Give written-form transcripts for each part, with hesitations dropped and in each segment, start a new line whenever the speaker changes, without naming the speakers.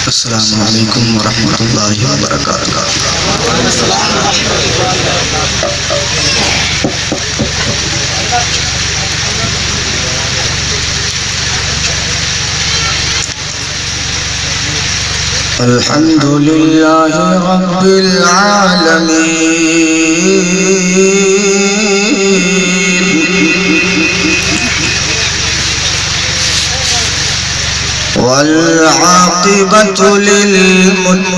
السلام علیکم ورحمۃ اللہ وبرکاتہ۔ الحمد للہ رب العالمین والعاقبۃ للمتقین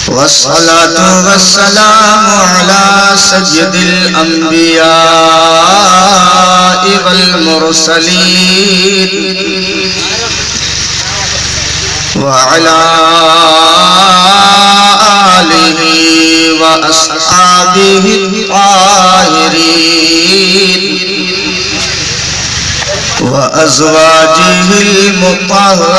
والصلاة والسلام على سید الانبیاء والمرسلین وعلى آلہ وأصحابه الطاهرين وأزواجه المطهرين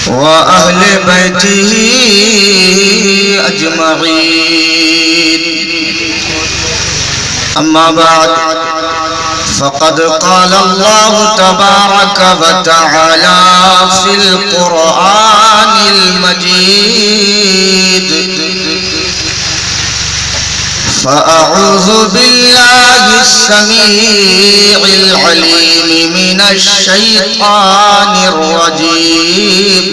وأهل بيته أجمعين، أما بعد فقد قال الله تبارك وتعالى في القرآن المجيد: فأعوذ بالله السميع العليم من الشيطان الرجيم،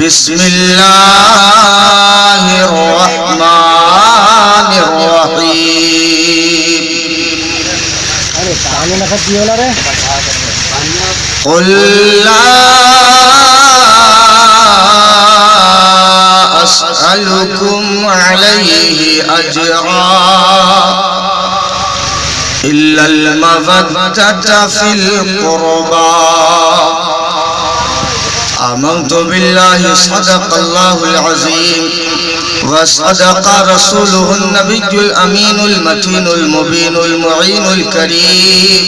بسم الله الرحمن الرحيم. قل لا أسألكم عليه أجرا إلا المودة في القربى. آمنت بالله صدق الله العظيم وصدق رسوله النبي الأمين المتين المبين المعين الكريم،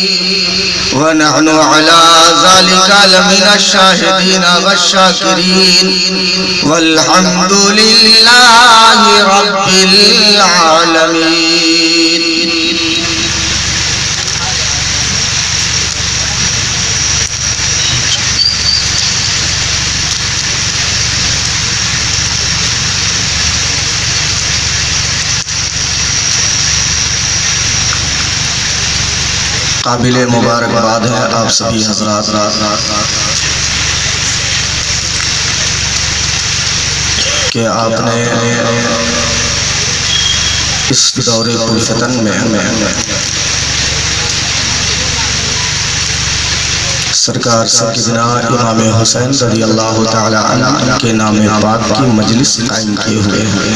ونحن على ذلك لمن الشاهدين والشاكرين، والحمد لله رب العالمين. قابل مبارکباد ہے آپ سبھی حضرات کہ آپ نے اس دور پرفتن میں سرکار سیدنا امام حسین رضی اللہ تعالی عنہ کے نام پاک کی مجلس قائم کیے ہوئے ہیں.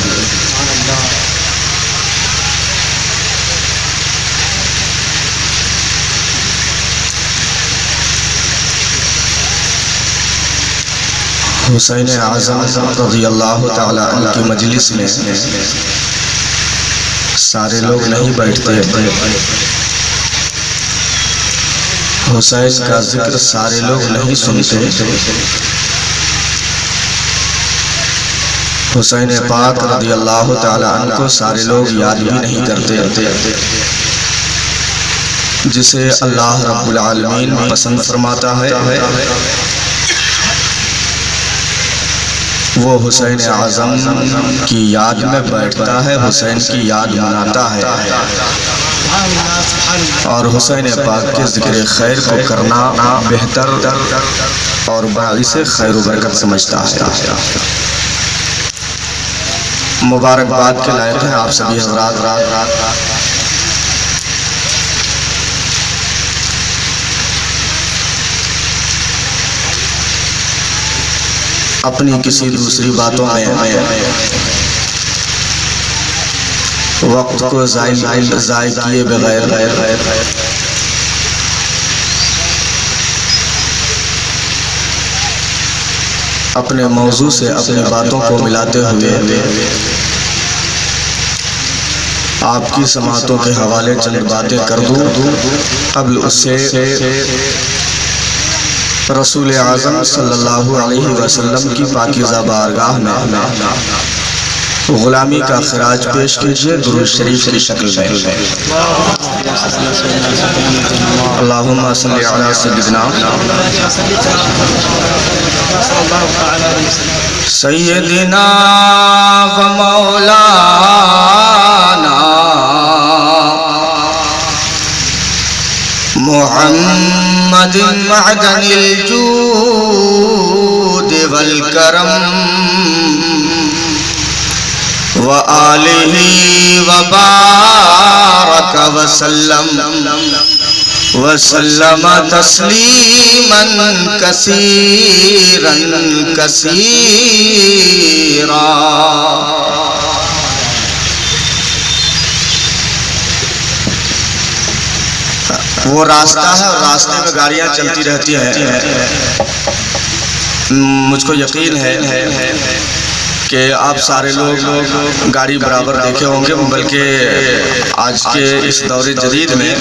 حسین اعظم رضی اللہ تعالی عنہ کی مجلس میں سارے لوگ نہیں بیٹھتے، حسین کا ذکر سارے لوگ نہیں سنتے، حسین پاک رضی اللہ تعالی عنہ کو سارے لوگ یاد بھی نہیں کرتے، جسے اللہ رب العالمین پسند فرماتا ہے وہ حسین اعظم کی یاد میں بیٹھتا ہے، حسین کی یاد مناتا ہے، اور حسین پاک کے ذکر خیر کو کرنا بہتر اور باعث خیر و برکت سمجھتا ہے. مبارکباد کے لائق ہیں آپ سبھی حضرات. اپنی کسی دوسری باتوں میں وقت کو ضائع کیے بغیر اپنے موضوع سے اپنی باتوں کو ملاتے ہوئے آپ کی سماعتوں کے حوالے چند باتیں کر دوں۔ قبل اس سے رسول اعظم صلی اللہ علیہ وسلم کی پاکیزہ بارگاہ میں غلامی کا خراج پیش کیجئے درود شریف کی شکل میں۔ اللہم صلی علی سیدنا سیدنا و مولانا محمد معدن الجود والکرم وآلہ وبارک وسلم تسلیما کثیرا کثیرا۔ وہ راستہ ہے اور راستے میں گاڑیاں چلتی رہتی ہیں۔ مجھ کو یقین ہے کہ آپ سارے لوگ گاڑی برابر دیکھے ہوں گے، بلکہ آج کے اس دور جدید میں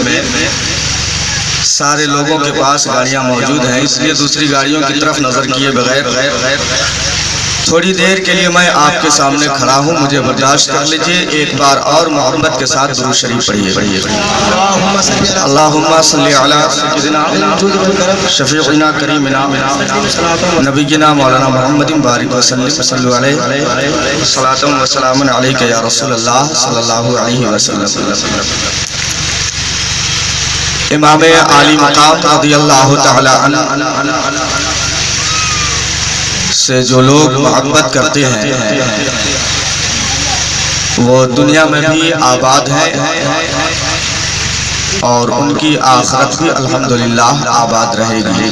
سارے لوگوں کے پاس گاڑیاں موجود ہیں، اس لیے دوسری گاڑیوں کی طرف نظر کیے بغیر تھوڑی دیر کے لیے میں آپ کے سامنے کھڑا ہوں، مجھے برداشت کر لیجئے۔ ایک بار اور محبت کے ساتھ درود شریف پڑھیے۔ اللہم صلی علی سیدنا شفیعنا کریمنا نبینا مولانا محمد بارک وسلم صلی علیہ صلاۃ و سلام علیک یا رسول اللہ صلی اللہ علیہ وسلم۔ امام عالی مقام رضی اللہ تعالی عنہ سے جو لوگ محبت کرتے ہیں وہ دنیا میں بھی آباد ہیں اور ان کی آخرت بھی الحمدللہ آباد رہے گی۔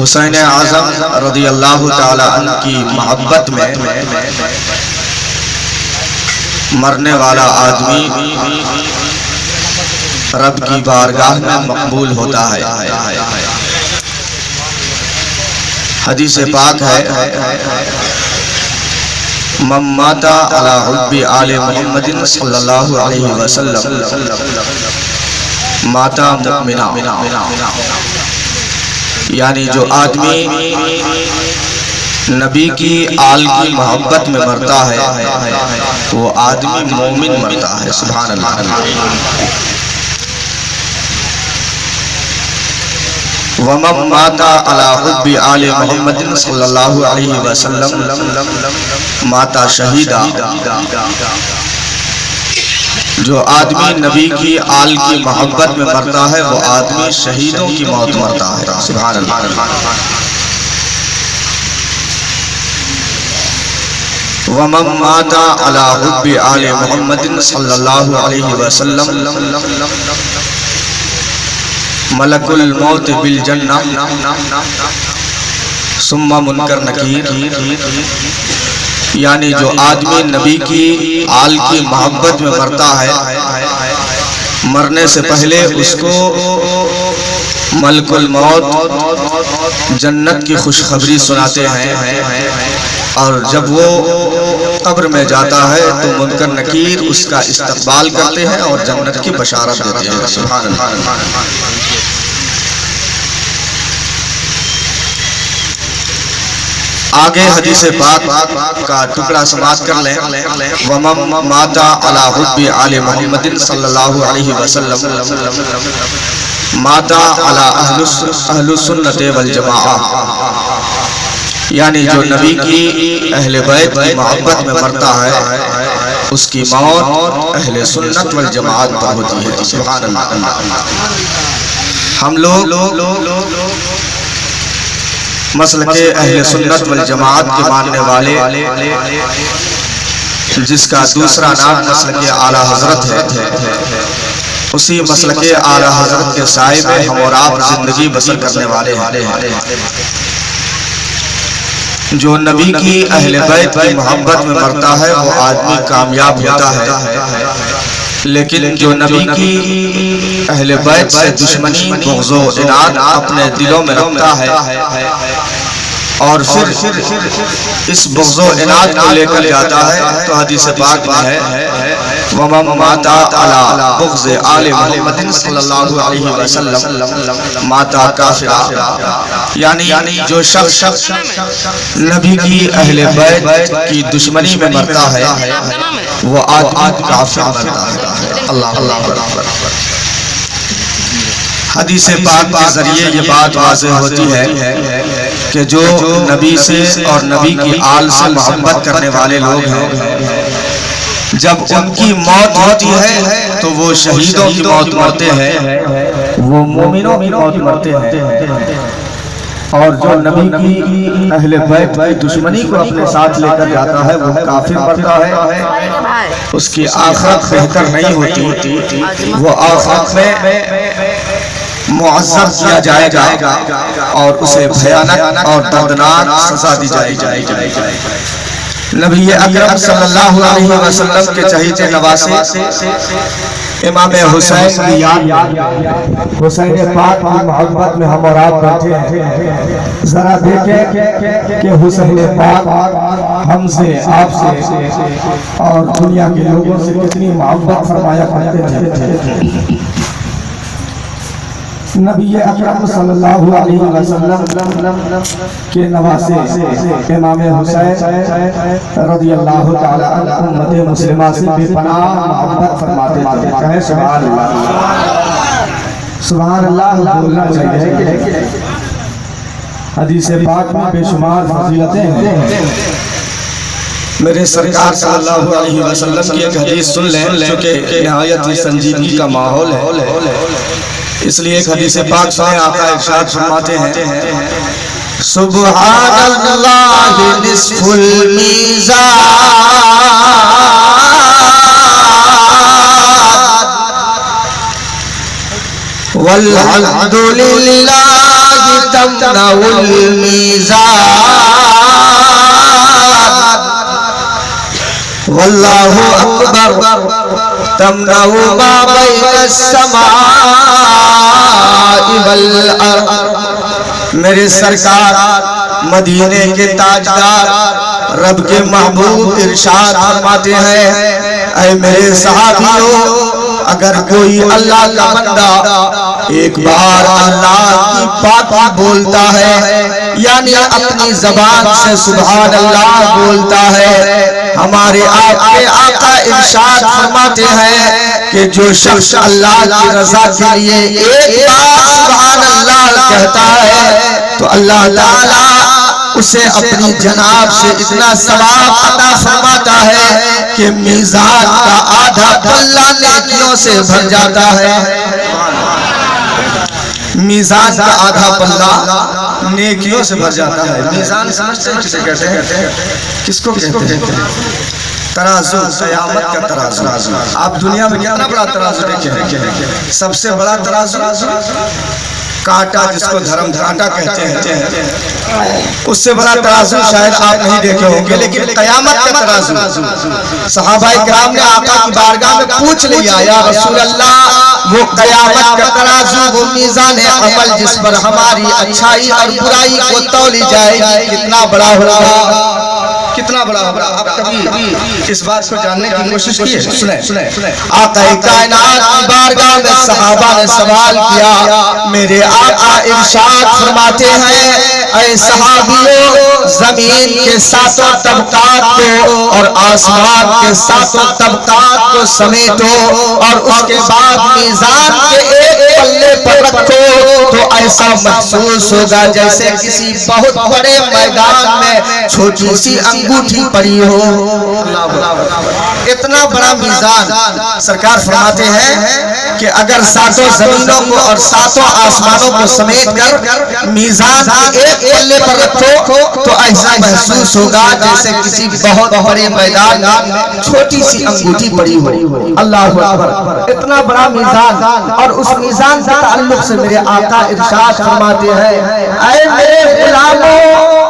حسین اعظم رضی اللہ تعالی عنہ کی محبت میں مرنے والا آدمی رب کی بارگاہ میں مقبول ہوتا ہے۔ حدیث پاک ہے من مات علی حب آل محمد صلی اللہ علیہ وسلم مات مؤمنا، یعنی جو آدمی نبی کی آل کی محبت میں مرتا ہے وہ آدمی مومن مرتا ہے۔ سبحان اللہ۔ وَمَن مَاتَ عَلَى حُبِّ آلِ محمد صلی اللہ علیہ وسلم مَاتَ شہیدا، جو آدمی نبی کی آل کی محبت میں مرتا ہے وہ آدمی شہیدوں کی موت مرتا ہے۔ سبحان اللہ۔ وَمَن مَاتَ عَلَى حُبِّ آلِ محمد صلی اللہ علیہ وسلم ملک الموت بالجنہ ثم منکر نکیر، یعنی جو آدمی نبی کی آل کی محبت میں مرتا ہے مرنے سے پہلے اس کو ملک الموت جنت کی خوشخبری سناتے ہیں، اور جب وہ قبر میں جاتا ہے تو منکر نکیر اس کا استقبال کرتے ہیں اور جنت کی بشارت دیتے ہیں۔ سبحان اللہ۔ آگے حدیث پاک کا ٹکڑا سماعت کر لیں۔ وَمَن مَاتَ عَلَى حُبِّ آلِ محمد صلی اللہ علیہ وسلم مَاتَ عَلَى اہل السنت والجماعہ، یعنی جو نبی کی اہل بیت کی محبت میں مرتا ہے اس کی موت اہل سنت والجماعت پر ہوتی ہے۔ سبحان اللہ۔ ہم لوگ مسلک اہل سنت والجماعت کے ماننے والے، جس کا دوسرا نام مسلک اعلیٰ حضرت ہے، اسی مسلک اعلیٰ حضرت کے سائے میں ہم اور آپ زندگی بسر کرنے والے ہیں۔ جو نبی کی اہل بیت کی محبت میں مرتا ہے وہ آدمی کامیاب ہوتا ہے، لیکن جو نبی کی اہل بیت سے دشمنی بغض و عناد اپنے دلوں میں رکھتا ہے اور پھر اس بغض و عناد کو لے کر جاتا ہے تو حدیث پاک میں ہے وَمَن مَاتَ عَلَى بُغْضِ آلِ مُحَمَّدٍ صلی اللہ علیہ وسلم مَاتَ کافرا، یعنی جو شخص نبی کی اہل بیت کی دشمنی میں مرتا ہے وہ آدمی کافر مرتا ہے۔ اللہ اکبر۔ حدیث پاک کے ذریعے یہ بات واضح ہوتی ہے کہ جو نبی سے اور نبی کی آل سے محبت کرنے والے لوگ ہیں، جب ان کی موت ہوتی ہے تو وہ شہیدوں کی موت مرتے ہیں، وہ مومنوں کی موت مرتے ہیں، اور جو نبی کی اہل بیت کی دشمنی کو اپنے ساتھ لے کر جاتا ہے وہ کافر مرتا ہے، اس کی آخرت بہتر نہیں ہوتی، وہ آخرت میں معذب کیا جائے گا اور اسے بھیانک اور دردناک سزا دی جائے گی۔ نبی اکرم صلی اللہ علیہ وسلم کے چہیتے نواسے امام حسین کی یاد، حسین پاک کی محبت میں ہم اور آپ بیٹھے ہیں، ذرا دیکھیں کہ حسین پاک ہم سے، آپ سے اور دنیا کے لوگوں سے کتنی محبت فرمایا کرتے تھے۔ نبی اکرم صلی اللہ علیہ وسلم کے نواسے امام حسین رضی اللہ تعالی عنہ امت مسلمہ سے بے پناہ محبت فرماتے تھے۔ کہیں سبحان اللہ، سبحان اللہ بولنا چاہیے۔ حدیث پاک میں بے شمار فضیلتیں ہیں۔ میرے سرکار صلی اللہ علیہ وسلم کی ایک حدیث سن لیں چونکہ نہایت ہی سنجیدگی کا ماحول ہے، اس لیے ایک حدیث پاک سنیں۔ آقا ارشاد فرماتے ہیں سبحان اللہ نصف المیزان والحمد للہ تمنع المیزان واللہ اکبر تمنع ما بین السماء والارض۔ میرے سرکار مدینے کے تاجدار رب کے محبوب ارشاد فرماتے ہیں اے میرے صحابیوں، اگر کوئی اللہ کا بندہ ایک بار اللہ کی پاکی بولتا ہے، یعنی اپنی زبان سے سبحان اللہ بولتا ہے، ہمارے آقا ارشاد فرماتے ہیں کہ جو شخص اللہ کی رضا کے لیے ایک بار سبحان اللہ کہتا ہے تو اللہ تعالیٰ اسے اپنی جناب سے اتنا ثواب عطا فرماتا ہے کہ میزان کا آدھا پلہ نیکیوں سے بھر جاتا ہے۔ میزان کا آدھا پلہ نیکیوں سے بھر جاتا ہے۔ میزان سمجھتے ہیں کسے کہتے ہیں؟ کس کو کہتے ہیں؟ ترازو، قیامت کا ترازو۔ آپ دنیا میں کتنا بڑا ترازو دیکھیں، سب سے بڑا ترازو کانٹا جس کو دھرم کانٹا کہتے ہیں، اس سے بڑا ترازو شاید آپ نہیں دیکھے ہوں گے، لیکن قیامت کا ترازو۔ صحابہ کرام نے آقا کی بارگاہ میں پوچھ لیا یا رسول اللہ، وہ قیامت کا ترازو، وہ میزان عمل جس پر ہماری اچھائی اور برائی کو تولی جائے گی، کتنا بڑا ہوگا، کتنا بڑا ہوگا؟ آپ کبھی اس بات کو جاننے کی کوشش کی ہے؟ سنیں، آقا کائنات کی بارگاہ میں صحابہ نے سوال کیا، میرے آقا ارشاد فرماتے ہیں اے صحابیوں، زمین کے ساتوں طبقات کو اور آسمان کے ساتوں طبقات کو سمیٹو اور اس کے بعد میزان کے ایک پلے پر رکھو تو ایسا محسوس ہوگا جیسے کسی بہت بڑے میدان میں چھوٹی سی انگوٹھی پڑی ہو۔ اتنا بڑا میزان۔ سرکار فرماتے ہیں کہ اگر ساتوں زمینوں کو اور ساتوں آسمانوں کو سمیٹ کر میزان کے ایک پلے پر رکھو تو ایسا محسوس ہوگا جیسے کسی بہت بڑے میدان میں چھوٹی سی انگوٹھی پڑی ہو۔ اللہ اکبر، اتنا بڑا میزان، اور اس میزان سے تعلق سے میرے آقا ارشاد فرماتے ہیں اے میرے غلاموں،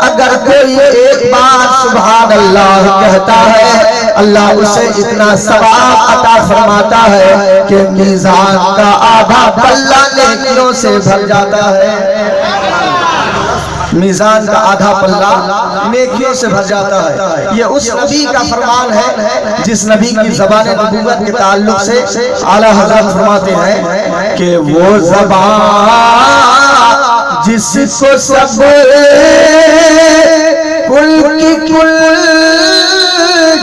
اگر کوئی ایک بار سبحان اللہ کہتا ہے
اللہ اسے اتنا ثواب عطا فرماتا ہے کہ میزان کا آدھا پلہ نیکیوں سے بھر جاتا ہے. میزان کا آدھا پلہ نیکیوں سے بھر جاتا ہے. یہ اس نبی کا فرمان ہے جس نبی کی زبان نبوت کے تعلق سے اعلیٰ حضرت فرماتے ہیں کہ وہ زبان جس کو سب کل کی کل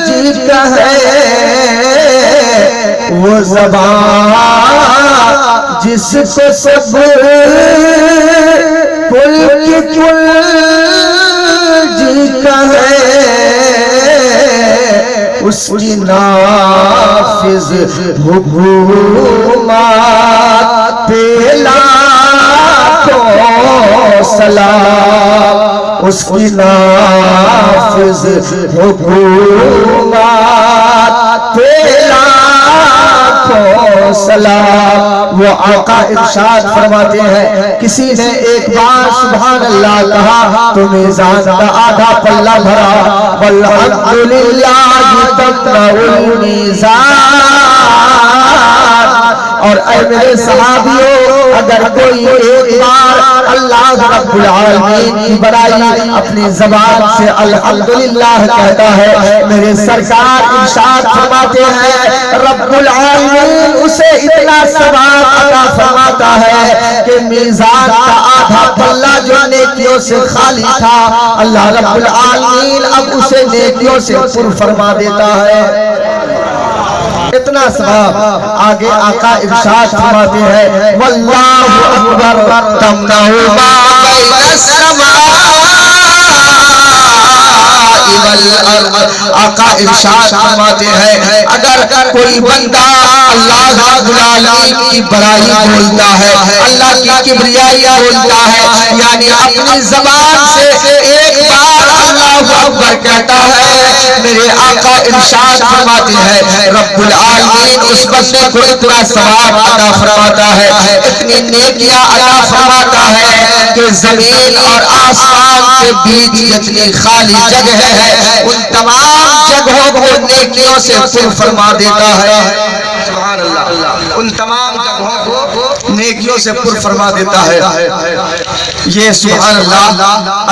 جیتا ہے، وہ زبان جس کو سب کل کی کل جیتا ہے، اس کی نافذ حکومت پہ لاکھوں سلام، اس کی نافذ حکومت پہ لاکھوں سلام. وہ آقا ارشاد فرماتے ہیں کسی نے ایک بار سبحان اللہ کہا تو میزان کا آدھا پلہ بھرا. والحمدللہ تملأ المیزان. اور اے میرے صحابیوں، اگر کوئی ایک بار اللہ رب العالمین کی بڑائی اپنی زبان سے الحمدللہ کہتا ہے، میرے سرکار ارشاد فرماتے ہیں رب العالمین اسے اتنا ثواب عطا فرماتا ہے کہ میزان کا آدھا پلہ جو نیکیوں سے خالی تھا، اللہ رب العالمین اب اسے نیکیوں سے پر فرما دیتا ہے. اتنا ثواب. آگے آقا ارشاد فرماتے ہیں واللہ اکبر تمنع ما بین السماء والارض. آقا ارشاد فرماتے ہیں اگر کوئی بندہ اللہ رب العالمین کی بڑائی بولتا ہے، اللہ کی کبریائی بولتا ہے، یعنی اپنی زبان سے ایک بار اللہ اکبر کہتا ہے، میرے آقا ارشاد فرماتے ہیں رب العالمین اس بندے کو اتنا ثواب عطا فرماتا ہے، اتنی نیکیاں عطا فرماتا ہے کہ زمین اور آسمان کے بیچ جتنی خالی جگہ ہے ان تمام جگہوں کو نیکیوں سے پر فرما دیتا ہے. سبحان اللہ. ان تمام جگہوں کو نیکیوں سے پر فرما دیتا ہے. یہ سبحان اللہ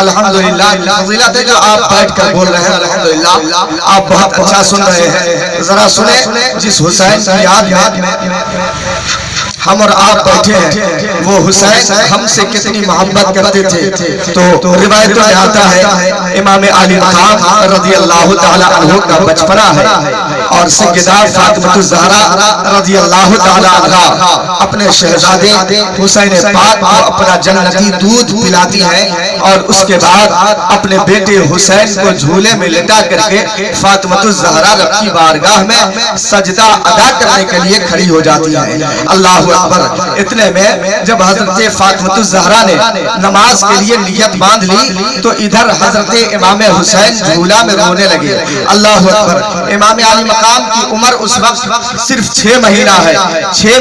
الحمدللہ فضیلت ہے جو آپ بیٹھ کر بول رہے ہیں. الحمدللہ آپ بہت اچھا سن رہے ہیں. ذرا سنیں جس حسین کی یاد میں ہم اور آپ بیٹھے ہیں، وہ حسین ہم سے کتنی محبت کرتے تھے. تو روایتوں میں آتا ہے امام علی مقام رضی اللہ تعالی عنہ کا بچپنا ہے اور سیدہ فاطمہ الزہرا رضی اللہ تعالی عنہ اپنے شہزادے حسین پاک کو اپنا جنتی دودھ پلاتی ہیں اور اس کے بعد اپنے بیٹے حسین کو جھولے میں لٹا کر کے فاطمہ الزہرا رب کی بارگاہ میں سجدہ ادا کرنے کے لیے کھڑی ہو جاتی ہیں. اللہ اکبر. اتنے میں جب حضرت فاطمہ الزہرا نے نماز کے لیے نیت باندھ لی تو ادھر حضرت امام حسین جھولا میں رونے لگے. اللہ اکبر. امام علی مقام کی عمر اس وقت صرف 6 مہینہ ہے. 6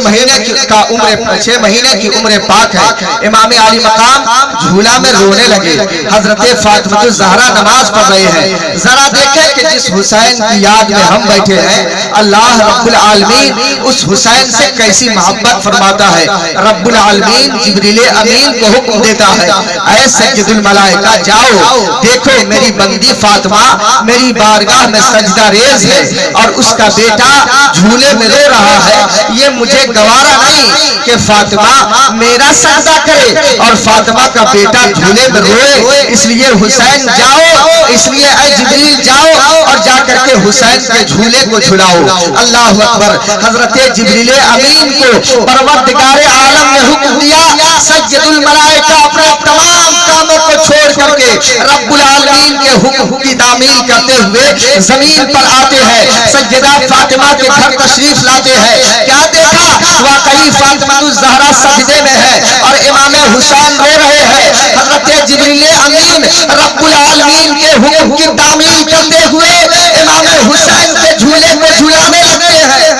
مہینے کی عمر پاک ہے. امام علی مقام جھولا میں رونے لگے. حضرت فاطمہ الزہرا نماز پڑھ رہے ہیں. ذرا دیکھیں کہ جس حسین کی یاد میں ہم بیٹھے ہیں اللہ رب العالمین اس حسین سے کیسی محبت فرماتا ہے. رب العالمین جبریل امین کو حکم دیتا ہے اے سید الملائکہ جاؤ دیکھو میری بندی فاطمہ میری بارگاہ میں سجدہ ریز ہے اور اس کا بیٹا جھولے میں رو رہا ہے. یہ مجھے گوارا نہیں کہ فاطمہ میرا سجدہ کرے اور فاطمہ کا بیٹا جھولے میں روئے. اس لیے حسین جاؤ، اس لیے اے جبریل جاؤ اور جا کر کے حسین کے جھولے کو جھلاؤ. اللہ اکبر. حضرت جبریل امین کو پروردگار عالم نے حکم دیا سید الملائکہ اپنے تمام کاموں کو چھوڑ کر کے رب العالمین کے حکم کی تعمیل کرتے ہوئے زمین پر آتے ہیں. سیدہ فاطمہ کے گھر تشریف لاتے ہیں. کیا دیکھا؟ واقعی فاطمہ الزہرا سجدے میں ہے اور امام حسین رو رہے ہیں. حضرت جبریل امین رب العالمین کے حکم کی تعمیل کرتے ہوئے امام حسین کے جھولے کو جھلانے لگتے ہیں.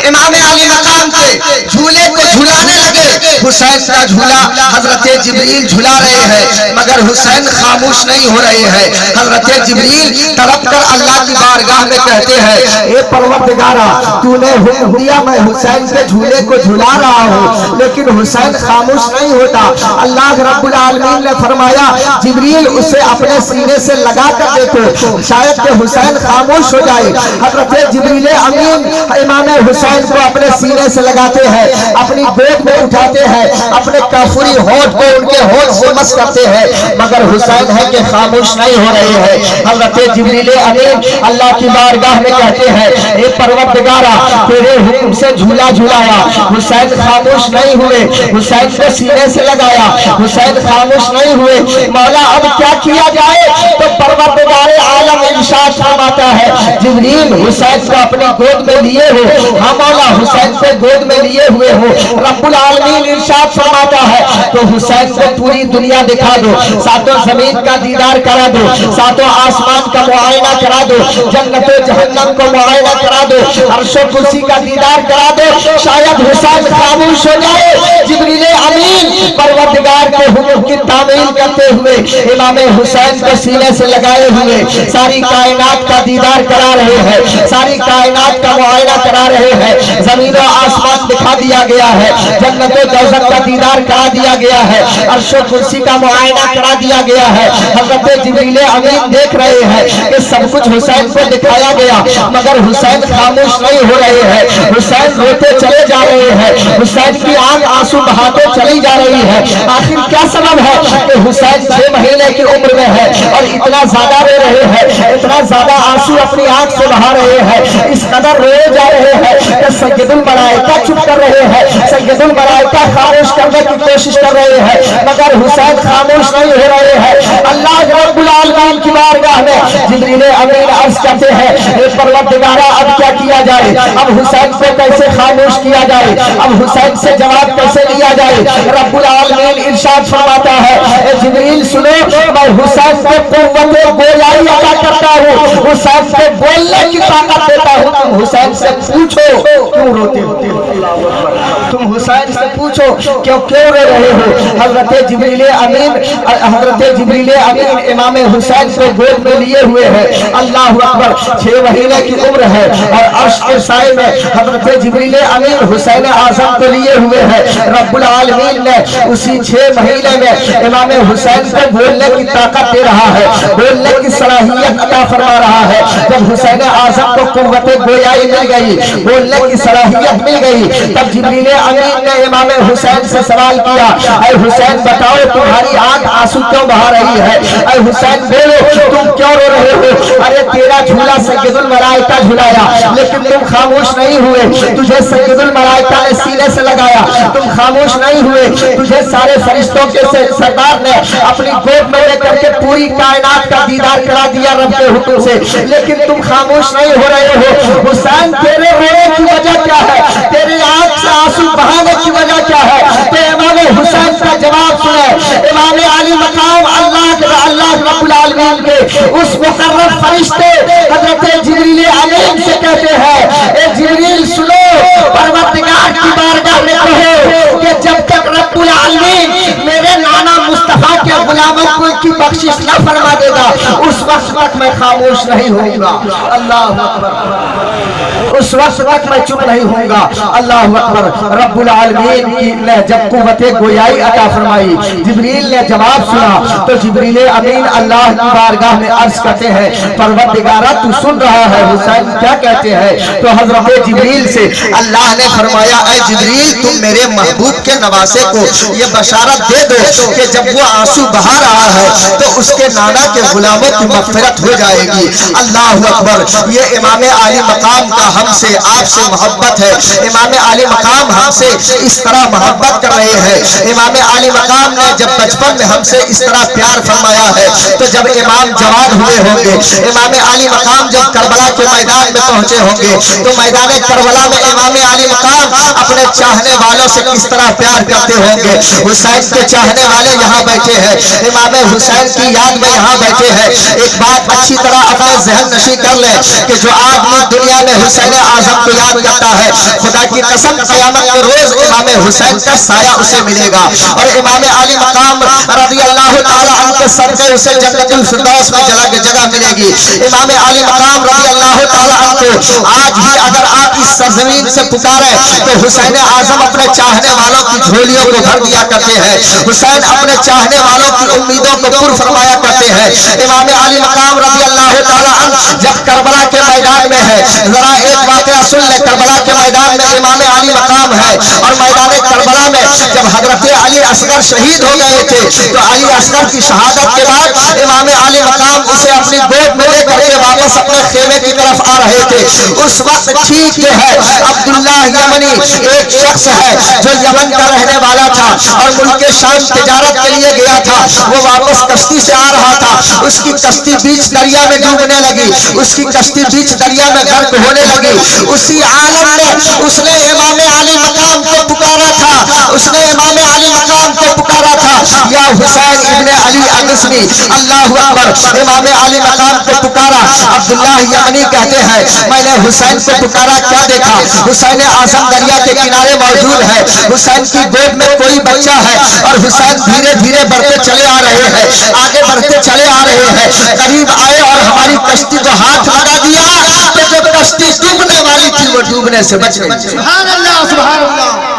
امام علی مقام کے جھولے کو جھلانے لگے. حسین کا جھولا حضرت جبریل جھلا رہے ہیں، مگر حسین خاموش نہیں ہو رہے ہیں۔ حضرت جبریل تڑپ کر اللہ کی بارگاہ میں کہتے ہیں، اے پروردگارا، تو نے حکم دیا میں حسین کے جھولے کو جھلا رہا ہوں، لیکن حسین خاموش نہیں ہوتا۔ اللہ رب العالمین نے فرمایا، جبریل اسے اپنے سینے سے لگا کر دیکھو، شاید کہ حسین خاموش ہو جائے۔ حضرت جبریل امین امام حسین کو اپنے سینے سے لگاتے ہیں، اپنی گود میں اٹھاتے ہیں، اپنے کافری ہونٹ کو ان کے ہونٹ سے مس کرتے ہیں، مگر حسین ہے کہ خاموش نہیں ہو رہے ہیں۔ حضرت جبریل امین اللہ کی بارگاہ میں کہتے ہیں، اے پروردگارا، تیرے حکم سے جھولا جھلایا، حسین خاموش نہیں ہوئے، حسین کو سینے سے لگایا، حسین خاموش نہیں ہوئے، مولا اب کیا کیا جائے؟ تو پروردگار عالم ارشاد فرماتا ہے، جبریل حسین کو اپنی گود میں لیے ہو، ہاں مولا حسین کو گود میں لیے ہوئے ہو۔ رب العالمین ارشاد فرماتا ہے، تو حسین کو پوری دنیا دکھا دو، ساتوں زمین کا دیدار کرا دو، ساتوں آسمان کا معائنہ کرا دو، جنت و جہنم کو معائنہ کرا دو، عرش و کرسی کا دیدار کرا دو، شاید حسین خاموش ہو جائے۔ جبریل امین پروردگار کے حکم کی تعمیل کرتے ہوئے امام حسین کو سینے سے لگائے ہوئے ساری کائنات کا دیدار کرا رہے ہیں، ساری کائنات کا معائنہ کرا رہے ہیں، زمین و آسمان دکھا دیا گیا ہے، جنت و دوزخ کا دیدار کرا دیا گیا ہے، عرش و کرسی کا معائنہ کرا دیا گیا ہے۔ حضرت جبریل امین دیکھ رہے ہیں کہ سب کچھ حسین کو دکھایا گیا، مگر حسین خاموش نہیں ہو رہے ہیں، حسین روتے چلے جا رہے ہیں، حسین کی آنکھ آنسو بہاتے چلی جا رہی ہے۔ آخر کیا سبب ہے کہ حسین 6 مہینے کی عمر میں ہے اور اتنا زیادہ رو رہے ہیں، اتنا زیادہ آنسو اپنی آنکھ سے بہا رہے ہیں، اس قدر روئے جا رہے ہیں کہ سید الملائکہ چپ کر رہے ہیں، سید الملائکہ خاموش کرنے کی کوشش کر رہے ہیں، مگر حسین خاموش نہیں ہو رہے ہیں۔ اللہ رب العالمین کی بارگاہ میں جبریل امین عرض کرتے ہیں، اے پروردگارا اب کیا کیا جائے؟ اب حسین کو کیسے خاموش کیا جائے؟ اب حسین سے جواب کیسے لیا جائے؟ رب العالمین ارشاد فرماتا ہے، اے جبریل سنو، میں حسین کو قوت گویائی عطا کرتا ہوں، حسین سے بولنے کی طاقت دیتا ہوں۔ تم حسین سے پوچھو کیوں روتے ہو، تم حسین سے پوچھو کیوں رو رہے ہو۔ حضرت جبریل امین امام حسین کو گود میں لیے ہوئے ہیں، اللہ اکبر، 6 مہینے کی عمر ہے اور عرش کے سائے میں حضرت جبریل امین حسین اعظم کو لیے ہوئے ہیں۔ رب العالمین نے اسی 6 مہینے میں امام حسین کو بولنے کی طاقت دے رہا ہے، بولنے کی صلاحیت عطا فرما رہا ہے۔ جب حسین اعظم کو قوت گویائی مل گئی، بولنے کی صلاحیت مل گئی، تب جبریل امین نے امام حسین سے سوال کیا، اے حسین بتاؤ تمہاری آنکھ آنسو کیوں بہا رہی ہے؟ اے حسین بولو تم کیوں رو رہے ہو؟ ارے تیرا جھولا سید الملائکہ جھلایا لیکن تم خاموش نہیں ہوئے، تجھے سید الملائکہ نے سینے سے لگایا، تم خاموش نہیں ہوئے، تجھے سارے فرشتوں کے سردار نے اپنی گود میں لے کر کے پوری کائنات کا دیدار کرا دیا رب کے حکم سے، لیکن تم خاموش نہیں ہو رہے ہو۔ حسین تیرے رونے کی وجہ کیا ہے؟ تیری آنکھ سے آنسو بہانے کی وجہ کیا ہے؟ تو امام حسین کا جواب سنے۔ امام علی مقام اللہ رب العالمین کے اس مقرر فرشتے حضرت جبریل امین سے کہتے ہیں، اے جبریل سنو، پروردگار کی بارگاہ میں کہو کہ جب تک رب العالمین میرے نانا مصطفیٰ کے غلاموں کی بخشش نہ فرما دے گا اس وقت تک میں خاموش نہیں ہوں گا۔ اللہ اکبر، اس وقت تک میں چپ نہیں ہوں گا۔ اللہ اکبر۔ رب العالمین نے جب قوت گویائی عطا فرمائی، جبریل نے جواب سنا تو جبریل امین اللہ کی بارگاہ میں عرض کرتے ہیں، پروردگارا تو سن رہا ہے حسین کیا کہتے ہیں؟ تو حضرت جبریل سے اللہ نے فرمایا، اے جبریل تم میرے محبوب کے نواسے کو یہ بشارت دے دو کہ جب وہ آنسو بہا رہا ہے تو اس کے نانا کے غلاموں کی مغفرت ہو جائے گی۔ اللہ اکبر۔ یہ امام علی مقام کا ہم سے آپ سے محبت ہے، امام علی مقام ہم سے اس طرح محبت کر رہے ہیں۔ امام علی مقام نے جب بچپن میں ہم سے اس طرح پیار فرمایا ہے تو جب امام جوان ہوئے ہوں گے، امام علی مقام جب کربلا کے میدان میں پہنچے ہوں گے تو میدان کربلا میں امام علی مقام اپنے چاہنے والوں سے کس طرح پیار کرتے ہوں گے۔ حسین کے چاہنے والے یہاں بیٹھے ہیں، امام حسین کی یاد میں یہاں بیٹھے ہیں۔ ایک بات اچھی طرح اپنے ذہن نشی کر لیں کہ جو آدمی دنیا میں حسین اعظم کو یاد کرتا ہے، خدا کی قسم قیامت کے روز امام حسین کا سایہ اسے ملے گا، اور امام علی مقام رضی اللہ تعالی عنہ کے صدقے اسے جنت الفردوس میں جگہ ملے گی۔ امام علی مقام رضی اللہ تعالی عنہ کو آج بھی اگر آپ اس سرزمین سے پکارے تو حسین اعظم اپنے چاہنے والوں کی جھولیوں کو بھر دیا کرتے ہیں، حسین اپنے چاہنے والوں کی امیدوں کو پر فرمایا کرتے ہیں۔ امام علی مقام رضی اللہ تعالی عنہ جب کربلا کے میدان میں ہے، ذرا ایک واقعہ سن لے، کربلا کے میدان میں امام علی مقام ہے، اور میدان کربلا میں جب حضرت علی اصغر شہید ہو گئے تھے تو علی اصغر کی شہادت کے بعد امام علی مقام اسے اپنی گود میں لے کر کے واپس اپنے خیمے کی طرف آ رہے تھے۔ اس وقت ٹھیک جو ہے عبداللہ یمنی ایک شخص ہے جو یمن کا رہنے والا تھا اور ملک شام تجارت کے لیے گیا تھا، وہ واپس کشتی سے آ رہا تھا، اس کی کشتی بیچ دریا میں ڈوبنے لگی، اس کی کشتی بیچ دریا میں غرق ہونے لگی۔ اسی عالم میں اس نے امام علی مقام کو پکارا تھا، اس نے امام علی مقام کو پکارا تھا، یا حسین ابن علی اغثنی، اللہ اکبر۔ امام علی مقام کو پکارا۔ عبداللہ یمنی کہتے ہیں میں نے حسین کو پکارا، کیا دیکھا؟ حسین اعظم دریا کے کنارے موجود ہے، حسین کی گود میں کوئی بچہ ہے، اور حسین دھیرے دھیرے بڑھتے چلے آ رہے ہیں، آگے بڑھتے چلے آ رہے ہیں، قریب آئے اور ہماری کشتی کو ہاتھ لگا دیا کہ جو کشتی ڈوبنے والی تھی وہ ڈوبنے سے بچ گئی۔
سبحان اللہ سبحان اللہ۔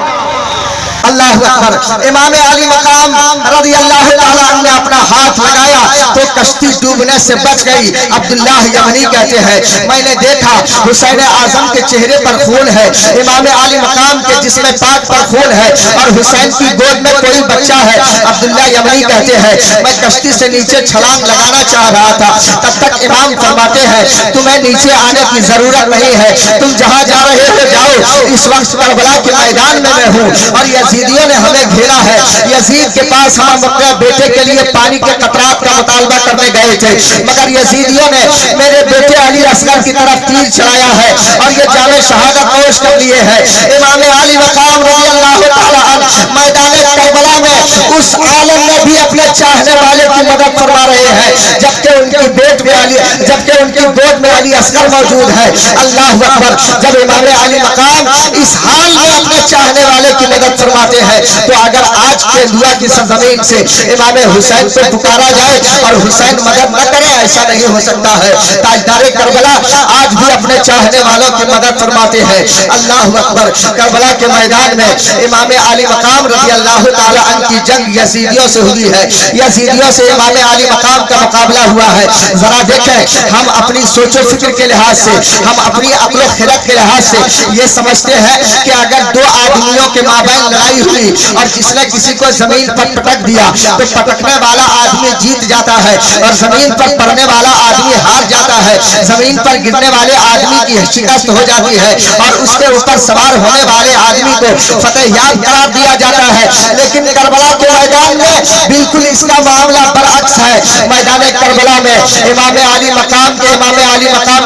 اللہ اکبر۔ امام علی مقام رضی اللہ تعالیٰ عنہ نے اپنا ہاتھ لگایا تو کشتی ڈوبنے سے بچ گئی۔ عبداللہ یمنی کہتے ہیں میں نے دیکھا حسین اعظم کے چہرے پر خون ہے، امام علی مقام کے جسم پاک پر خون ہے، اور حسین کی گود میں کوئی بچہ ہے۔ عبداللہ یمنی کہتے ہیں میں کشتی سے نیچے چھلانگ لگانا چاہ رہا تھا، تب تک امام فرماتے ہیں تمہیں نیچے آنے کی ضرورت نہیں ہے، تم جہاں جا رہے ہو جاؤ، اس وقت کربلا کے میدان میں ہوں اور یزیدیوں نے ہمیں گھیرا ہے۔ یزید کے پاس ہم اپنے بیٹے کے لیے پانی کے قطرات کا مطالبہ کرنے گئے تھے، مگر یزیدیوں نے میرے بیٹے علی اصغر کی طرف تیر چلایا ہے اور یہ جام شہادت نوش کر لیے ہیں۔ امام علی مقام رضی اللہ تعالیٰ عنہ میدان کربلا میں اس عالم میں بھی اپنے چاہنے والے کی مدد فرما رہے ہیں، جبکہ ان کی گود میں علی اصغر موجود ہے۔ اللہ اکبر۔ جب امام علی مقام اس حال میں اپنے چاہنے والے کی مدد فرماتے ہیں تو اگر آج کے دنیا کی سرزمین سے امام حسین کو پکارا جائے اور حسین مدد نہ کرے، ایسا نہیں ہو سکتا ہے۔ تاجدار کربلا آج بھی اپنے چاہنے والوں کی مدد فرماتے ہیں۔ اللہ اکبر۔ کربلا کے میدان میں امام علی مقام رضی اللہ تعالی عنہ کی جنگ یزیدیوں سے ہوئی ہے، یزیدیوں سے امام علی مقام کا مقابلہ ہوا ہے۔ ذرا دیکھیں ہم اپنی سوچ و فکر کے لحاظ سے، ہم اپنی عقل و خرد کے لحاظ سے یہ سمجھتے ہیں کہ اگر دو آدمیوں کے مابین لڑائی ہوئی اور جس نے کسی کو زمین پر پٹک دیا تو پٹکنے والا آدمی جیت جاتا ہے اور زمین پر پڑنے والا آدمی ہار جاتا ہے، زمین پر گرنے والے آدمی کی شکست ہو جاتی ہے اور اس کے اوپر سوار ہونے والے آدمی کو فتح یاب قرار دیا جاتا ہے۔ لیکن کربلا کے میدان میں بالکل اس کا معاملہ برعکس ہے۔ میدان کربلا میں امام علی مقام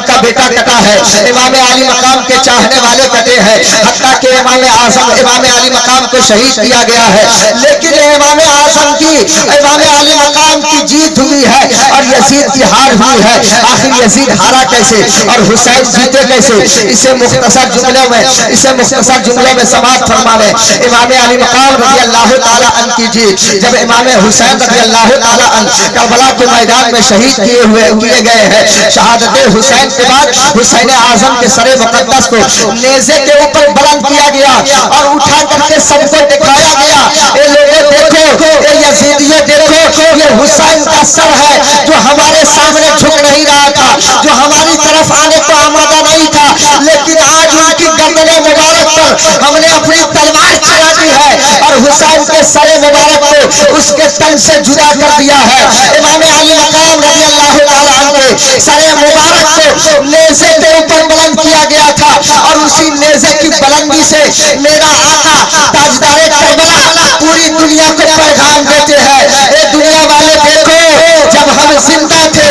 کا بیٹا کٹا ہے، امام علی مقام کے چاہنے والے کٹے ہیں، حتیٰ کہ امام علی مقام کو شہید کیا گیا ہے، لیکن امام علی مقام کی جیت ہوئی ہے اور یزید کی ہار ہوئی ہے۔ آخر یزید ہارا کیسے اور حسین جیتے کیسے؟ اسے مختصر جملوں میں سماعت فرما لیں۔ امام علی مقام رضی اللہ تعالی عنہ کی جیت، جب امام حسین رضی اللہ تعالی عنہ کربلا کے میدان میں شہید کیے گئے ہیں، شہادت حسین کے بعد حسین اعظم کے سر مقدس کو نیزے کے اوپر بلند کیا گیا اور اٹھا کر کے سب کو دکھایا گیا، اے لوگوں دیکھو، اے یزیدیوں دیکھو، یہ حسین کا سر ہے جو ہمارے سامنے جھک نہیں رہا تھا، جو ہماری طرف آنے کو آمادہ نہیں تھا، لیکن آج ان کی گردن مبارک پر ہم نے اپنی تلوار چلا دی ہے اور حسین کے سر مبارک کو اس کے تن سے جدا کر دیا ہے۔ امام علی مقام رضی اللہ تعالیٰ عنہ کے سر مبارک کو نیزے کے اوپر بلند کیا گیا تھا اور اسی نیزے کی بلندی سے میرا آقا تاجدار کربلا پوری دنیا کو پیغام دیتے ہیں، اے دنیا والے دیکھو، جب ہم زندہ تھے،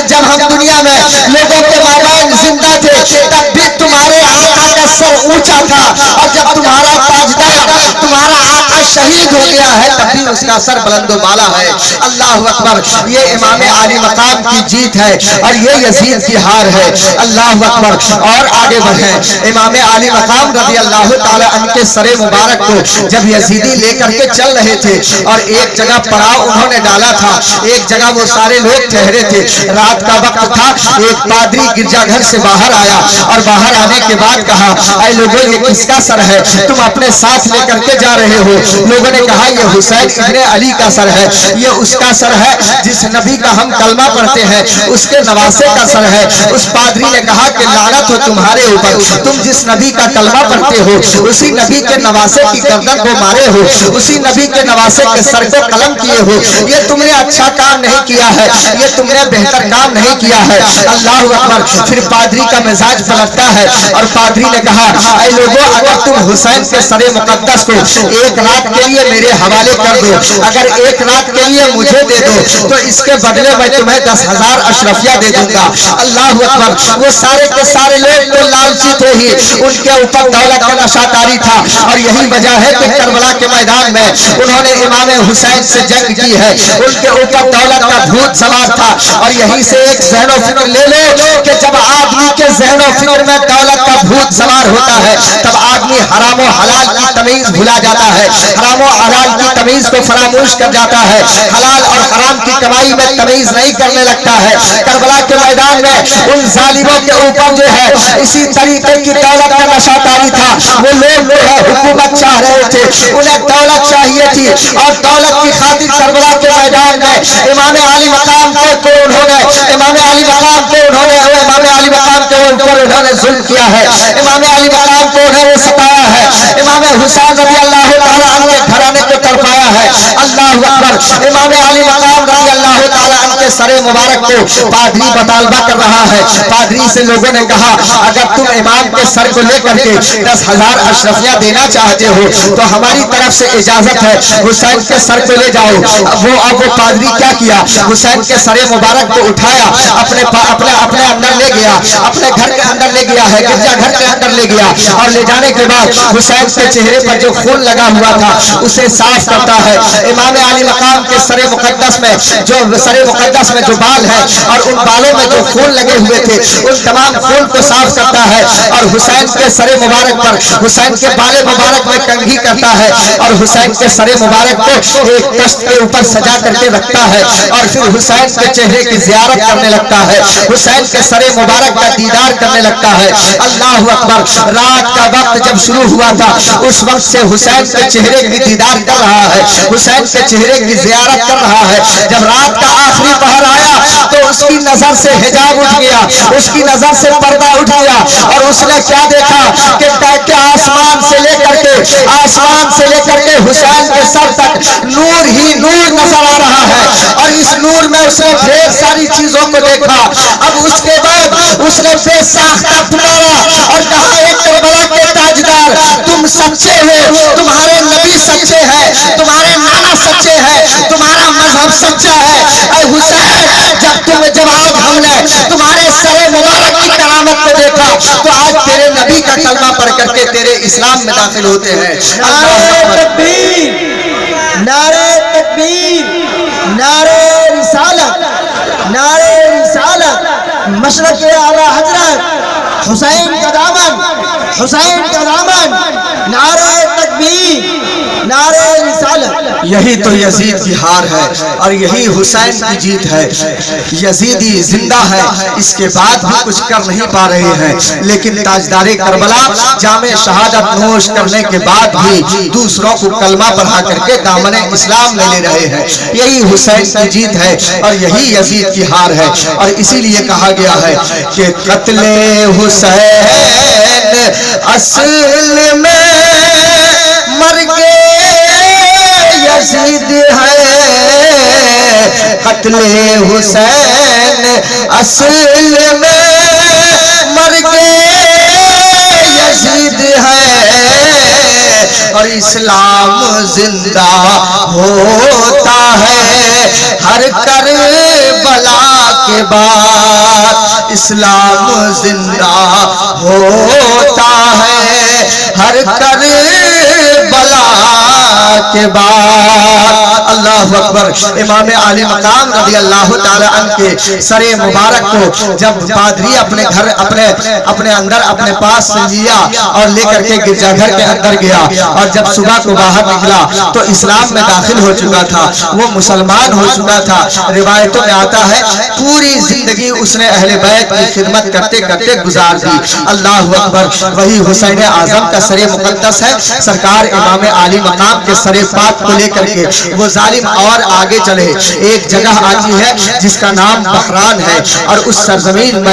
جب ہم دنیا میں لوگوں کے مابین زندہ تھے، تب بھی تمہارے آقا کا سر اونچا تھا، اور جب تمہارا تاجدار، تمہارا آقا شہید ہو گیا ہے، تب بھی اس اس کا سر بلند و بالا ہے۔ اللہ اکبر، یہ امام عالی مقام کی جیت ہے اور یہ یزید کی ہار ہے۔ اللہ اکبر، اور آگے بڑھیں۔ امام عالی مقام رضی اللہ تعالی عنہ کے سر مبارک کو جب یزیدی لے کر کے چل رہے تھے اور ایک جگہ پڑاؤ انہوں نے ڈالا تھا، ایک جگہ وہ سارے لوگ ٹھہرے تھے، رات کا وقت تھا، ایک پادری گرجا گھر سے باہر آیا اور باہر آنے کے بعد کہا، اے لوگوں یہ کس کا سر ہے تم اپنے ساتھ لے کر کے جا رہے ہو؟ لوگوں نے کہا یہ حسین ابن علی کا سر ہے، یہ اس کا سر ہے جس نبی کا ہم کلمہ پڑھتے ہیں، اس کے نواسے کا سر ہے۔ اس پادری نے کہا کہ لعنت ہو تمہارے اوپر، تم جس نبی کا کلمہ پڑھتے ہو اسی نبی کے نواسے کی گردن کو مارے ہو، اسی نبی کے نواسے کے سر کو قلم کیے ہو، یہ تم نے اچھا کام نہیں کیا ہے، یہ تم نے بہتر کام نہیں کیا ہے۔ اللہ اکبر، پھر پادری کا مزاج پلٹتا ہے اور پادری نے کہا، اے لوگوں اگر تم حسین کے سر مقدس کو ایک رات کے لیے میرے حوالے کر دو، اگر ایک رات کے لیے مجھے دے دو تو اس کے بدلے میں تمہیں 10,000 اشرفیہ دے دوں گا۔ اللہ اکبر، وہ سارے کے سارے لوگ تو لالچی تھے ہی، ان کے اوپر دولت کا نشہ طاری تھا اور یہی وجہ ہے کہ کربلا کے میدان میں انہوں نے امام حسین سے جنگ کی ہے، ان کے اوپر دولت کا بھوت سوار تھا۔ اور یہی سے ایک ذہن و فکر لے لو کہ جب آدمی کے ذہن و فکر میں دولت کا بھوت سوار ہوتا ہے تب آدمی حرام و حلال کی تمیز بھلا جاتا ہے، حرام و حلال کی تمیز کو فراموش کر جاتا ہے، حلال اور حرام کی کمائی میں تمیز نہیں کرنے لگتا ہے۔ کربلا کے میدان میں ان ظالموں کے اوپر جو ہے اسی طریقے کی دولت کا نشہ طاری تھا، وہ لوگ جو ہے حکومت چاہ رہے تھے، انہیں دولت چاہیے تھی اور دولت کی خاطر کربلا کے میدان میں امام علی مقام کو انہوں نے امام علی مقام کے اوپر انہوں نے ظلم کیا ہے، امام علی مقام کو انہوں نے ستایا ہے، امام حسین رضی اللہ تعالیٰ عنہ کے گھرانے کو تڑپایا ہے۔ اللہ اکبر، امام علی مقام رضی اللہ تعالیٰ عنہ کے سر مبارک کو پادری مطالبہ کر رہا ہے۔ پادری سے لوگوں نے کہا اگر تم امام کے سر کو لے کر کے 10,000 اشرفیہ دینا چاہتے ہو تو ہماری طرف سے اجازت ہے، حسین کے سر کو لے جاؤ۔ اب وہ پادری کیا کیا، حسین کے سر مبارک کو اٹھایا، اپنے اندر لے گیا، اپنے گھر کے اندر لے گیا ہے، گرجا گھر کے اندر لے گیا اور لے جانے کے بعد حسین کے چہرے پر جو خون لگا ہوا تھا اسے صاف کرتا ہے۔ امام علی مقام کے سر مقدس میں جو بال ہے اور ان بالوں میں جو خون لگے ہوئے تھے ان تمام خون کو صاف کرتا ہے اور حسین کے سر مبارک پر حسین کے بال مبارک میں کنگھی کرتا ہے اور حسین کے سر مبارک کو ایک تخت کے اوپر سجا کر کے رکھتا ہے اور پھر حسین کے چہرے کی زیارت کرنے لگتا ہے، حسین کے سر مبارک کا دیدار کرنے لگتا ہے۔ اللہ اکبر، رات کا وقت جب شروع ہوا تھا اس وقت سے حسین کے چہرے کی دیدار کر رہا ہے، حسین کے چہرے کی زیارت کر رہا ہے۔ جب رات کا آخری پہر آیا تو اس کی نظر سے حجاب اٹھ گیا، اس کی نظر سے پردہ اٹھ گیا اور اس نے کیا دیکھا کہ آسمان سے لے کر کے حسین کے سر تک نور ہی نور نظر آ رہا ہے اور اس نور میں اس نے ڈھیر ساری چیزوں کو دیکھا۔ اب اس کے بعد اس نے بے ساختہ پکارا اور کہا، اے کربلا کے تاجدار، تم سچے ہو، تمہارے نبی سچے ہیں، تمہارے نانا سچے ہیں، تمہارا مذہب سچا ہے۔ اے حسین، جب آج ہم نے تمہارے سر مبارک کی کرامت کو دیکھا تو آج تیرے نبی کا کلمہ پڑھ کر کے تیرے اسلام میں داخل ہوتے ہیں۔
نعرہ تکبیر، نعرہ تکبیر، نعرہ رسالت، نعرہ رسالت، مشرق اعلیٰ حضرت حسین کا دامن، حسین کا دامن، نعرہ تکبیر، نعرہ رسالت۔
یہی تو یزید کی ہار ہے اور یہی حسین کی جیت ہے۔ یزیدی زندہ ہے، اس کے بعد بھی کچھ کر نہیں پا رہے ہیں، لیکن تاجدار کربلا جام شہادت نوش کرنے کے بعد بھی دوسروں کو کلمہ پڑھا کر کے دامن اسلام میں لے رہے ہیں۔ یہی حسین کی جیت ہے اور یہی یزید کی ہار ہے اور اسی لیے کہا گیا ہے کہ قتل حسین اصل میں مرگ یزید ہے، قتل حسین اصل میں مرگ یزید ہے اور اسلام زندہ ہوتا ہے ہر کربلا کے بعد، اسلام زندہ ہوتا ہے ہر کربلا کے بعد۔
اللہ اکبر. امام علی مقام رضی اللہ تعالی عنہ کے سر مبارک کو جب پادری اپنے گھر اپنے اندر اپنے پاس سے لیا اور لے کر کے گرجا گھر کے اندر گیا، اور جب صبح کو باہر نکلا تو اسلام میں داخل ہو چکا تھا، وہ مسلمان ہو چکا تھا. روایتوں میں آتا ہے پوری زندگی اس نے اہل بیت کی خدمت کرتے کرتے گزار دی. اللہ اکبر. وہی حسین اعظم کا سر مقدس ہے. سرکار امام علی مقام کے سر پاک کو لے کر کے وہ ظالم اور آگے چلے. ایک جگہ آتی ہے جس کا نام بحران ہے، اور اس سرزمین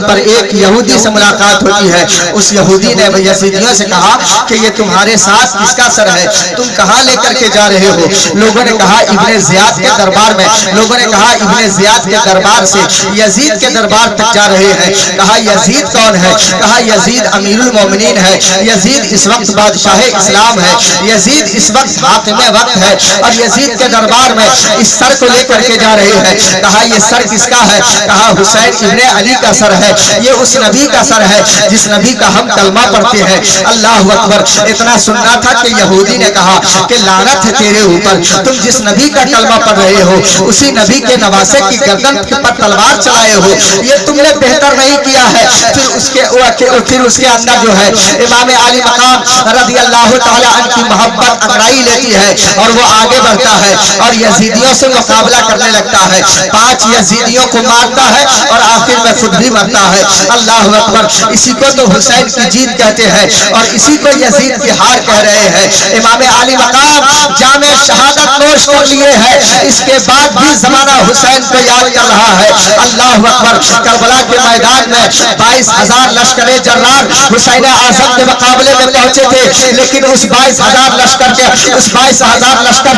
پر ایک یہودی سے ملاقات ہوتی ہے. اس یہودی نے یزیدیوں سے کہا کہ یہ تمہارے ساتھ کس کا سر ہے، تم کہاں لے کر کے جا رہے ہو؟ لوگوں نے کہا ابن زیاد کے دربار میں. لوگوں نے کہا ابن زیاد کے دربار سے یزید کے دربار تک جا رہے ہیں. کہا یزید کون ہے؟ کہا یزید امیر المومنین ہے، یزید اس وقت بادشاہ اسلام ہے، یزید اس وقت حاکم وقت ہے، اور یزید کے دربار میں اس سر کو لے کر کے جا رہے ہیں. کہا یہ سر کس کا ہے؟ کہا حسین ابن علی کا سر ہے، یہ اس نبی کا سر ہے جس نبی کا ہم کلمہ پڑھتے ہیں. اللہ اکبر. اتنا سننا تھا کہ یہودی نے کہا کہ لعنت ہے تیرے اوپر، تم جس نبی کا کلمہ پڑھ رہے ہو اسی نبی کے نواسے کی گردن پر تلوار چلائے ہو، یہ تم نے بہتر نہیں کیا ہے. پھر اس کے اندر جو ہے امام علی مقام رضی اللہ تعالی عنہ کی محبت انگڑائی لیتی ہے اور وہ آگے بڑھتا ہے اور یزیدیوں سے مقابلہ کرنے لگتا ہے. 5 یزیدیوں کو مارتا ہے اور آخر میں خود بھی مرتا ہے. اللہ اکبر. اسی کو تو حسین کی جیت کہتے ہیں اور اسی کو یزید کی ہار کہہ رہے ہیں. امام علی مقام جام شہادت نوش کر لیے ہیں، اس کے بعد بھی زمانہ حسین کو یاد کر رہا ہے. اللہ اکبر. کربلا کے میدان میں 22,000 لشکر جرار حسین اعظم کے مقابلے میں پہنچے تھے، لیکن اس 22,000 لشکر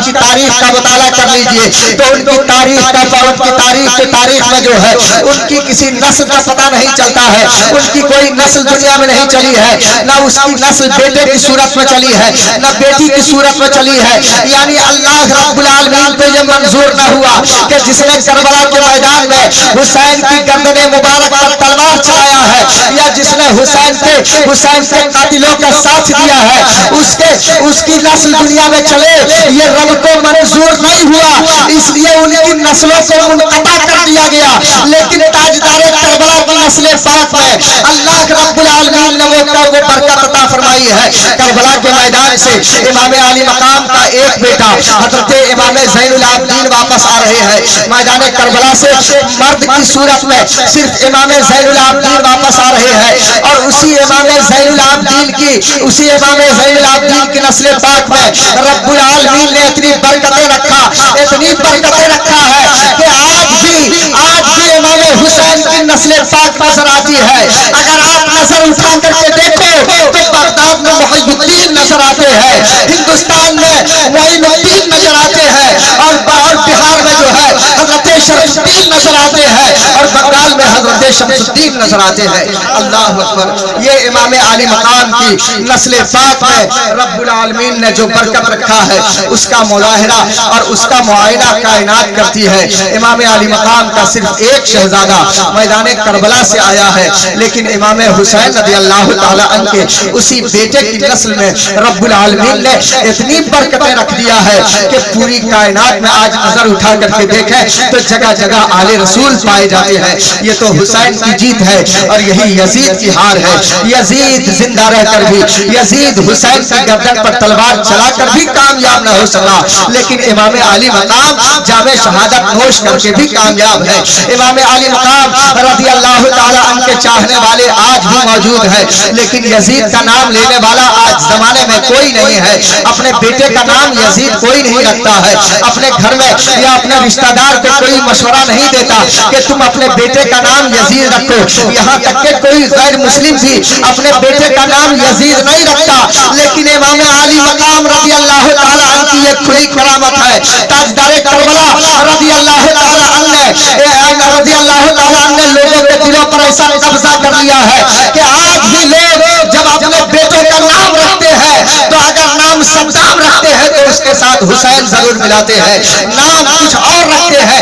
کی تاریخ کا مطالعہ کر لیجئے تو ان کی تاریخ میں جو ہے ان کی کسی نسل کا پتہ نہیں چلتا ہے. ان کی کوئی نسل دنیا میں نہیں چلی ہے، نہ اس کی نسل بیٹے کی صورت میں چلی ہے نہ بیٹی کی صورت میں چلی ہے. یعنی اللہ رب العالمین کو یہ منظور نہ ہوا کہ جس نے کربلا کے میدان میں حسین کی گردن مبارک پر تلوار چلایا ہے یا جس نے حسین کے قاتلوں کا ساتھ دیا ہے اس کی نسل دنیا میں چلے، یہ رب کو منظور نہیں ہوا، اس لیے ان کی نسلوں کو منقطع کر دیا گیا. لیکن تاجدار کربلا کی نسل پاک میں اللہ رب العالمین نے وہ برکت عطا فرمائی ہے. کربلا کے میدان سے امام علی مقام کا ایک بیٹا حضرت امام زین العابدین واپس آ رہے ہیں. میدان کربلا سے مرد کی صورت میں صرف امام زین العابدین واپس آ رہے ہیں اور اسی امام زین العابدین کی نسل پاک میں رب العالمین نے اتنی برکتیں رکھا ہے کہ آج بھی امام حسین کی نسل پاک نظر آتی ہے. اگر آپ نظر اٹھا کر کے دیکھو تو بغداد میں محی الدین نظر آتے ہیں، ہندوستان میں معین الدین نظر آتے ہیں، اور بہار میں جو ہے حضرت شرف الدین نظر آتے ہیں، اور بنگال میں حضرت شمس الدین نظر آتے ہیں. اللہ اکبر. یہ امام علی مقام کی نسل پاک میں رب العالمین نے جو برکت رکھا ہے اس کا مظاہرہ اور اس کا معائنہ کائنات کرتی ہے. امام علی مقام کا صرف ایک شہزادہ میدان کربلا سے آیا ہے، لیکن امام حسین رضی اللہ تعالی عنہ کے اسی بیٹے کی نسل میں رب العالمین نے اتنی برکتیں رکھ دیا ہے کہ پوری کائنات میں آج نظر اٹھا کر کے دیکھیں تو جگہ جگہ آل رسول پائے جاتے ہیں. یہ تو حسین کی جیت ہے اور یہی یزید کی ہار ہے. یزید زندہ رہ کر بھی، یزید حسین کی گردن پر تلوار چلا کر بھی کامیاب نہ ہو سکا، لیکن امام علی مقام جام شہادت نوش کر کے بھی کامیاب ہے. امام علی مقام رضی اللہ تعالی عنہ کے چاہنے والے آج بھی موجود ہیں، لیکن یزید کا نام لینے والا آج زمانے میں کوئی نہیں ہے. اپنے بیٹے کا نام یزید کوئی نہیں رکھتا ہے. اپنے گھر میں یا اپنے رشتہ دار کو کوئی مشورہ نہیں دیتا کہ تم اپنے بیٹے کا نام یزید رکھو. یہاں تک کہ کوئی غیر مسلم بھی اپنے بیٹے کا نام یزید نہیں رکھتا، لیکن امام علی مقام رضی اللہ تعالی عنہ کی ایک کھلی کرامت ہے. تاجدار کربلا رضی اللہ تعالی عنہ نے لوگوں کے دلوں پر ایسا قبضہ کر لیا ہے کہ آج بھی لوگ جب اپنے بیٹے کا نام رکھتے ہیں تو اگر نام صدام رکھتے ہیں تو اس کے ساتھ حسین ضرور ملاتے ہیں. نام کچھ اور رکھتے ہیں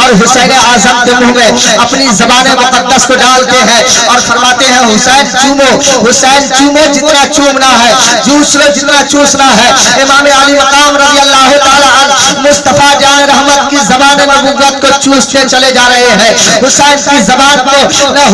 اور حسین اعظم کے منہ میں اپنی زبان مقدس کو ڈالتے ہیں اور فرماتے ہیں حسین چومو، حسین چومو، جتنا چومنا ہے، جوس لو جتنا چوسنا ہے۔ امام علی مقام رضی اللہ تعالی عنہ مصطفیٰ جان رحمت کی زبان نبوت کو چوستے چلے جا رہے ہیں، حسین کی زبان کو،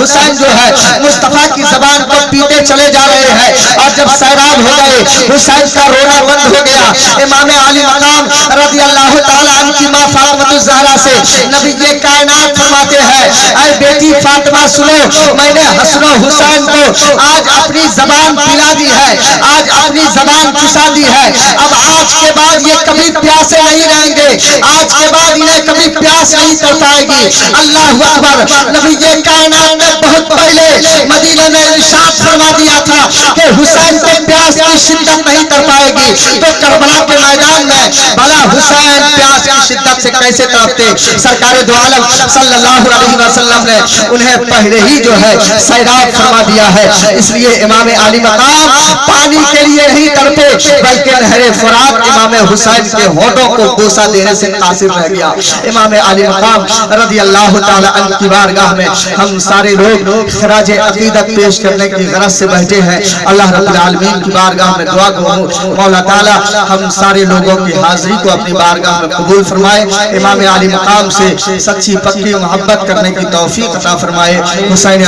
حسین جو ہے مصطفیٰ کی زبان کو پیتے چلے جا رہے ہیں۔ اور جب سیراب ہو گئے، حسین کا رونا بند ہو گیا، امام علی مقام رضی اللہ تعالی عنہ کی ماں فاطمہ الزہرا سے نبی یہ کائنات فرماتے ہیں، اے بیٹی فاطمہ سنو، میں نے حسن و حسین کو آج اپنی زبان پلا دی ہے، آج اپنی زبان چسا دی ہے، اب آج کے بعد یہ کبھی پیاسے نہیں رہیں گے، آج کے بعد انہیں کبھی پیاس نہیں تڑپائے گی۔ اللہ اکبر۔ نبی یہ کائنات نے بہت پہلے مدینہ میں ارشاد فرما دیا تھا کہ حسین کو پیاس کی شدت نہیں تڑپائے گی، تو کربلا کے میدان میں بھلا حسین پیاس کی شدت سے کیسے تڑپتے؟ سرکار دو عالم صلی اللہ علیہ وسلم نے انہیں پہلے ہی جو ہے سیراب فرما دیا ہے۔ اس لیے امام علی مقام پانی کے لیے نہیں تڑپے، بلکہ نہر فرات امام حسین کے ہونٹوں کو بوسہ دینے سے قاصر رہ گیا۔ امام علی مقام رضی اللہ تعالی عنہ کی بارگاہ میں ہم سارے لوگ خراج عقیدت پیش کرنے کی غرض سے بیٹھے ہیں۔ اللہ رب العالمین کی بارگاہ میں دعا گو مولا تعالی ہم سارے لوگوں کی حاضری کو اپنی بارگاہ میں قبول فرمائے، امام علی مقام سے سچی پکی محبت کرنے کی توفیق عطا فرمائے۔ حسین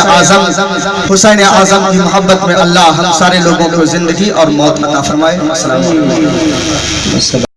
اعظم کی محبت میں اللہ ہم سارے لوگوں کو زندگی اور موت عطا فرمائے۔ السلام علیکم۔